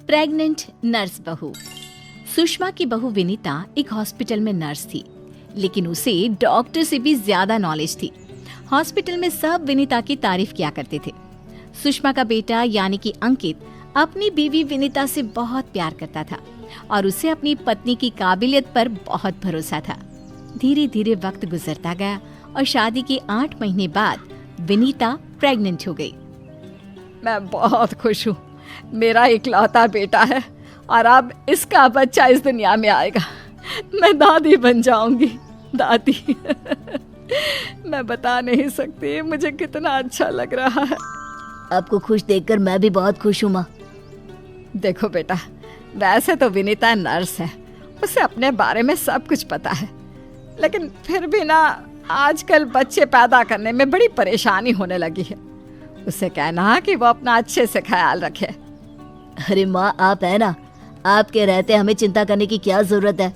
Pregnant nurse बहू। सुषमा की बहू विनीता एक हॉस्पिटल में नर्स थी, लेकिन उसे डॉक्टर से भी ज्यादा नॉलेज थी। हॉस्पिटल में सब विनीता की तारीफ किया करते थे। सुषमा का बेटा यानी कि अंकित अपनी बीवी विनीता से बहुत प्यार करता था और उसे अपनी पत्नी की काबिलियत पर बहुत भरोसा था। धीरे धीरे वक्त गुजरता गया और शादी के 8 महीने बाद विनीता प्रेग्नेंट हो गई। मैं बहुत खुश हूँ। मेरा इकलौता बेटा है और अब इसका बच्चा इस दुनिया में आएगा। मैं दादी बन जाऊंगी, दादी। मैं बता नहीं सकती मुझे कितना अच्छा लग रहा है। आपको खुश देखकर मैं भी बहुत खुश हूँ माँ। देखो बेटा, वैसे तो विनीता नर्स है, उसे अपने बारे में सब कुछ पता है, लेकिन फिर भी ना आजकल बच्चे पैदा करने में बड़ी परेशानी होने लगी है। उसे कहना कि वो अपना अच्छे से ख्याल रखे। अरे माँ, आप है ना, आपके रहते हमें चिंता करने की क्या जरूरत है।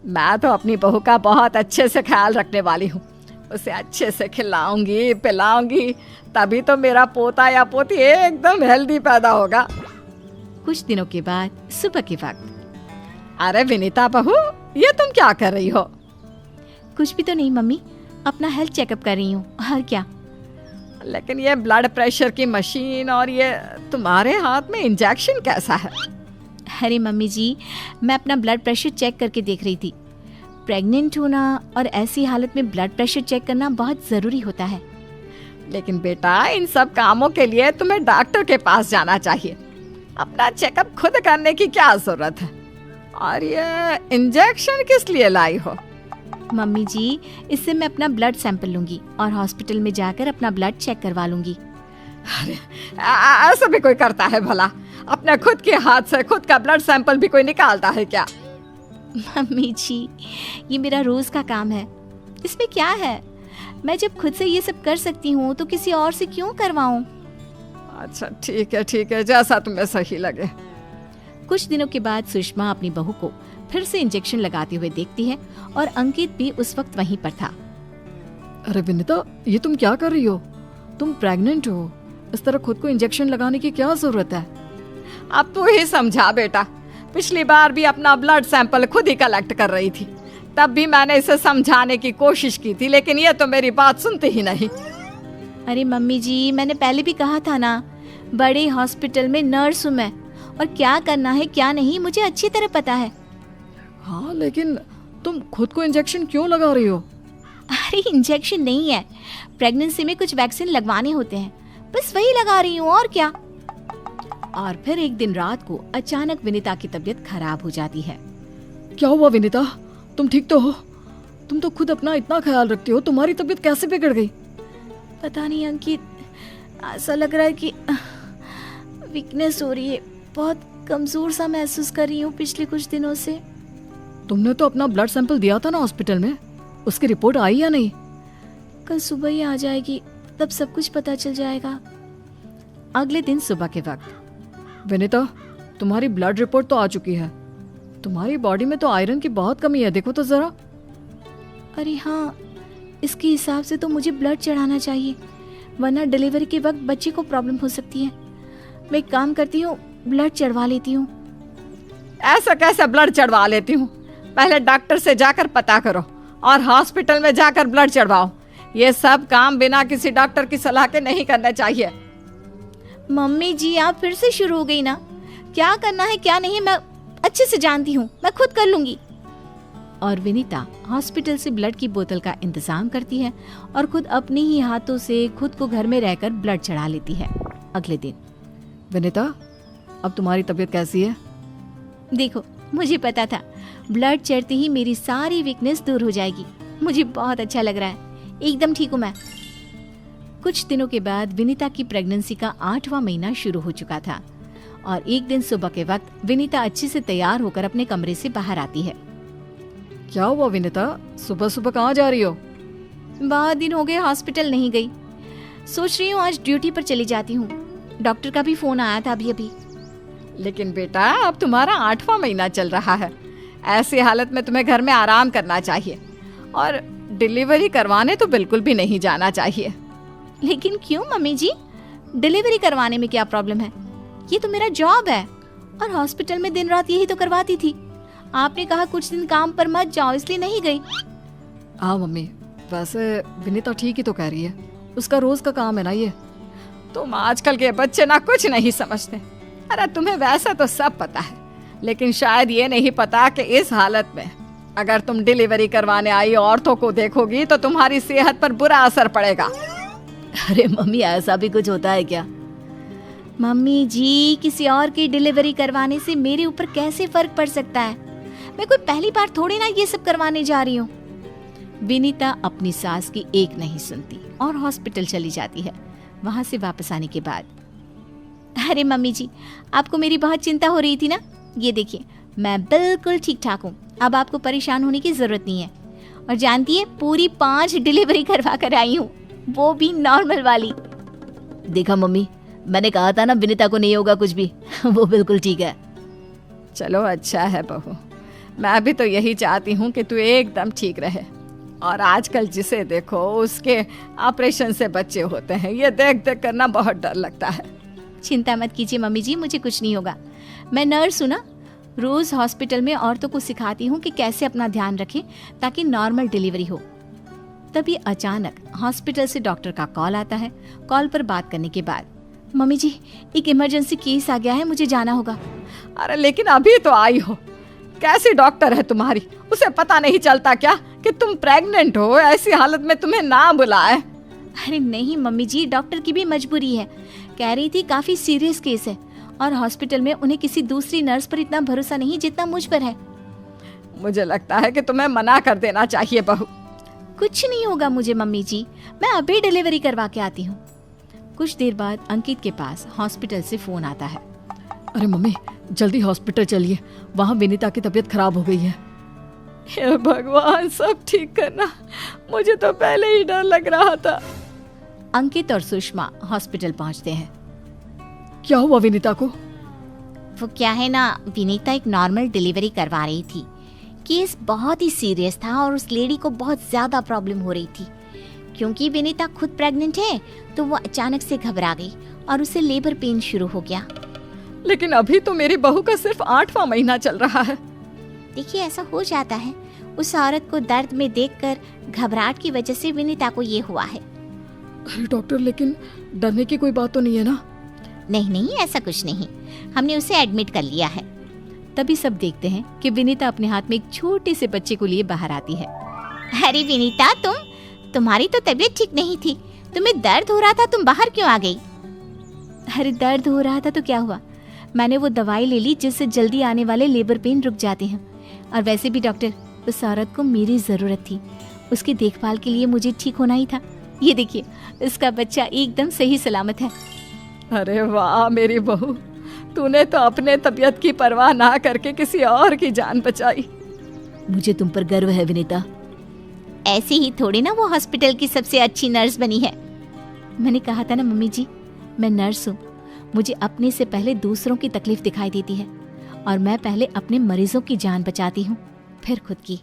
मैं तो अपनी बहू का बहुत अच्छे से ख्याल रखने वाली हूँ। उसे अच्छे से खिलाऊंगी पिलाऊंगी, तभी तो मेरा पोता या पोती एकदम हेल्दी पैदा होगा। कुछ दिनों के बाद सुबह के वक्त, अरे विनीता बहू, ये तुम क्या कर रही हो? कुछ भी तो नहीं मम्मी, अपना हेल्थ चेकअप कर रही हूँ। और क्या? लेकिन ये ब्लड प्रेशर की मशीन और ये तुम्हारे हाथ में इंजेक्शन कैसा है? अरे मम्मी जी, मैं अपना ब्लड प्रेशर चेक करके देख रही थी। प्रेग्नेंट होना और ऐसी हालत में ब्लड प्रेशर चेक करना बहुत जरूरी होता है। लेकिन बेटा, इन सब कामों के लिए तुम्हें डॉक्टर के पास जाना चाहिए। अपना चेकअप खुद करने की क्या जरूरत है? और ये इंजेक्शन किस लिए लाई हो? मम्मी जी, इससे मैं अपना ब्लड सैंपल लूंगी और हॉस्पिटल में जाकर अपना ब्लड चेक करवा लूंगी। अरे ऐसा भी कोई करता है भला? अपने खुद के हाथ से खुद का ब्लड सैंपल भी कोई निकालता है क्या? मम्मी जी, ये मेरा रोज का काम है, इसमें क्या है? मैं जब खुद से ये सब कर सकती हूँ तो किसी और से क्यों करवाऊँ? अच्छा ठीक है, जैसा तुम्हें सही लगे। कुछ दिनों के बाद सुषमा अपनी बहू को फिर से इंजेक्शन लगाते हुए देखती है और अंकित भी उस वक्त वहीं पर था। अरे विनीता, ये तुम क्या कर रही हो? तुम प्रेग्नेंट हो, इस तरह खुद को इंजेक्शन लगाने की क्या जरूरत है? अब तू ही समझा बेटा। पिछली बार भी अपना ब्लड सैंपल खुद ही कलेक्ट कर रही थी, तब भी मैंने इसे समझाने की कोशिश की थी, लेकिन ये तो मेरी बात सुनती ही नहीं। अरे मम्मी जी, मैंने पहले भी कहा था ना, बड़े हॉस्पिटल में नर्स हूँ मैं, और क्या करना है क्या नहीं मुझे अच्छी तरह पता है। हाँ, लेकिन तुम खुद को इंजेक्शन क्यों लगा रही हो? अरे इंजेक्शन नहीं है, प्रेगनेंसी में कुछ वैक्सीन लगवाने होते हैं, बस वही लगा रही हूँ, और क्या। और फिर एक दिन रात को अचानक विनीता की तबीयत खराब हो जाती है। क्या हुआ विनीता? तुम ठीक तो हो? तुम तो खुद अपना इतना ख्याल रखती हो, तुम्हारी तबीयत कैसे बिगड़ गई? पता नहीं अंकित, ऐसा लग रहा है कि वीकनेस हो रही है, बहुत कमजोर सा महसूस कर रही हूँ पिछले कुछ दिनों से। तुमने तो अपना ब्लड सैंपल दिया था ना हॉस्पिटल में, उसकी रिपोर्ट आई या नहीं? कल सुबह ही आ जाएगी, तब सब कुछ पता चल जाएगा। अगले दिन सुबह के वक्त, विनीता, तुम्हारी ब्लड रिपोर्ट तो आ चुकी है। तुम्हारी बॉडी में तो आयरन की बहुत कमी है, देखो तो जरा। अरे हाँ, इसके हिसाब से तो मुझे ब्लड चढ़ाना चाहिए, वरना डिलीवरी के वक्त बच्चे को प्रॉब्लम हो सकती है। मैं एक काम करती हूँ, ब्लड चढ़वा लेती हूँ। ऐसा कैसे ब्लड चढ़वा लेती हूँ? पहले डॉक्टर से जाकर पता करो और हॉस्पिटल में जाकर ब्लड चढ़वाओ। ये सब काम बिना किसी डॉक्टर की सलाह के नहीं करने चाहिए। मम्मी जी, आप फिर से शुरू हो गई ना। क्या करना है क्या नहीं मैं अच्छे से जानती हूँ, मैं खुद कर लूंगी। और विनीता हॉस्पिटल से ब्लड की बोतल का इंतजाम करती है और खुद अपने ही हाथों से खुद को घर में रहकर ब्लड चढ़ा लेती है। अगले दिन, विनीता, अब तुम्हारी तबीयत कैसी है? देखो, मुझे पता था ब्लड चढ़ते ही मेरी सारी वीकनेस दूर हो जाएगी। मुझे बहुत अच्छा लग रहा है, एकदम ठीक हूँ मैं। कुछ दिनों के बाद विनीता की प्रेगनेंसी का 8वां महीना शुरू हो चुका था और एक दिन सुबह के वक्त विनीता अच्छे से तैयार होकर अपने कमरे से बाहर आती है। क्या हुआ विनीता, सुबह सुबह कहाँ जा रही हो? बहुत दिन हो गए हॉस्पिटल नहीं गई, सोच रही हूँ आज ड्यूटी पर चली जाती हूँ। डॉक्टर का भी फोन आया था अभी। लेकिन बेटा, अब तुम्हारा 8वां महीना चल रहा है, ऐसी हालत में तुम्हें घर में आराम करना चाहिए और डिलीवरी करवाने तो बिल्कुल भी नहीं जाना चाहिए। लेकिन क्यों मम्मी जी, डिलीवरी करवाने में क्या प्रॉब्लम है? ये तो मेरा जॉब है। और हॉस्पिटल में दिन रात यही तो करवाती थी। आपने कहा कुछ दिन काम पर मत जाओ, इसलिए नहीं गई। हाँ मम्मी, वैसे विनीता ठीक ही तो कह रही है, उसका रोज का काम है ना ये। तुम आजकल के बच्चे ना कुछ नहीं समझते। अरे तुम्हें वैसे तो सब पता है, लेकिन शायद ये नहीं पता कि इस हालत में अगर तुम डिलीवरी करवाने आई औरतों को देखोगी तो तुम्हारी सेहत पर बुरा असर पड़ेगा। अरे मम्मी, ऐसा भी कुछ होता है क्या? मम्मी जी, किसी और की डिलीवरी करवाने से मेरे ऊपर कैसे फर्क पड़ सकता है? मैं कोई पहली बार थोड़ी ना ये सब करवाने जा रही हूँ। विनीता अपनी सास की एक नहीं सुनती और हॉस्पिटल चली जाती है। वहां से वापस आने के बाद, अरे मम्मी जी, आपको मेरी बहुत चिंता हो रही थी ना? ये देखिए, मैं बिल्कुल ठीक ठाक हूँ, अब आपको परेशान होने की जरूरत नहीं है। और जानती है, पूरी 5 डिलीवरी करवा कर आई हूँ, वो भी नॉर्मल वाली। देखा मम्मी, मैंने कहा था ना विनीता को नहीं होगा कुछ भी। वो बिल्कुल ठीक है। चलो अच्छा है बहू, मैं भी तो यही चाहती हूँ कि तू एकदम ठीक रहे। और आजकल जिसे देखो उसके ऑपरेशन से बच्चे होते हैं, ये देख देख करना बहुत डर लगता है। चिंता मत कीजिए मम्मी जी, मुझे कुछ नहीं होगा। मैं नर्स हूँ ना, रोज हॉस्पिटल में औरतों को सिखाती हूँ कि कैसे अपना ध्यान रखें ताकि नॉर्मल डिलीवरी हो। तभी अचानक हॉस्पिटल से डॉक्टर का कॉल आता है। कॉल पर बात करने के बाद, मम्मी जी, एक इमरजेंसी केस आ गया है, मुझे जाना होगा। अरे लेकिन अभी तो आई हो, कैसी डॉक्टर है तुम्हारी? उसे पता नहीं चलता क्या कि तुम प्रेग्नेंट हो? ऐसी हालत में तुम्हें ना बुलाए। अरे नहीं मम्मी जी, डॉक्टर की भी मजबूरी है। कह रही थी काफी सीरियस केस है और हॉस्पिटल में उन्हें किसी दूसरी नर्स पर इतना भरोसा नहीं जितना मुझ पर है। मुझे लगता है कि तुम्हें मना कर देना चाहिए बहू। कुछ नहीं होगा मुझे मम्मी जी, मैं अभी डिलीवरी करवा के आती हूँ। कुछ देर बाद अंकित के पास हॉस्पिटल से फोन आता है। अरे मम्मी, जल्दी हॉस्पिटल चलिए, वहाँ विनीता की तबीयत खराब हो गई है। हे भगवान, सब ठीक करना, मुझे तो पहले ही डर लग रहा था। अंकित और सुषमा हॉस्पिटल पहुंचते हैं। क्या हुआ विनीता को? वो क्या है ना, विनीता एक नॉर्मल डिलीवरी करवा रही थी। केस बहुत ही सीरियस था और उस लेडी को बहुत ज्यादा प्रॉब्लम हो रही थी। क्योंकि विनीता खुद प्रेग्नेंट है तो वो अचानक से घबरा गई और उसे लेबर पेन शुरू हो गया। लेकिन अभी तो मेरी बहू का सिर्फ 8वां महीना चल रहा है। देखिए, ऐसा हो जाता है। उस औरत को दर्द में देखकर घबराहट की वजह से विनीता को ये हुआ है। अरे डॉक्टर, लेकिन डरने की कोई बात तो नहीं है ना? नहीं नहीं, ऐसा कुछ नहीं, हमने उसे एडमिट कर लिया है। तभी सब देखते हैं कि विनीता अपने हाथ में एक छोटे से बच्चे को लिए बाहर आती है। अरे विनीता, तुम्हारी तो तबीयत ठीक नहीं थी, तुम्हें दर्द हो रहा था, तुम बाहर क्यों आ गई? अरे दर्द हो रहा था तो क्या हुआ, मैंने वो दवाई ले ली जिससे जल्दी आने वाले लेबर पेन रुक जाते हैं। और वैसे भी डॉक्टर, उस औरत को मेरी जरूरत थी, उसकी देखभाल के लिए मुझे ठीक होना ही था। ये देखिए, इसका बच्चा एकदम सही सलामत है। अरे वाह मेरी बहू, तूने तो अपने तबीयत की परवाह ना करके किसी और की जान बचाई। मुझे तुम पर गर्व है विनीता। ऐसे ही थोड़ी ना वो हॉस्पिटल की सबसे अच्छी नर्स बनी है। मैंने कहा था ना मम्मी जी, मैं नर्स हूँ, मुझे अपने से पहले दूसरों की तकलीफ दिखाई देती है और मैं पहले अपने मरीजों की जान बचाती हूँ, फिर खुद की।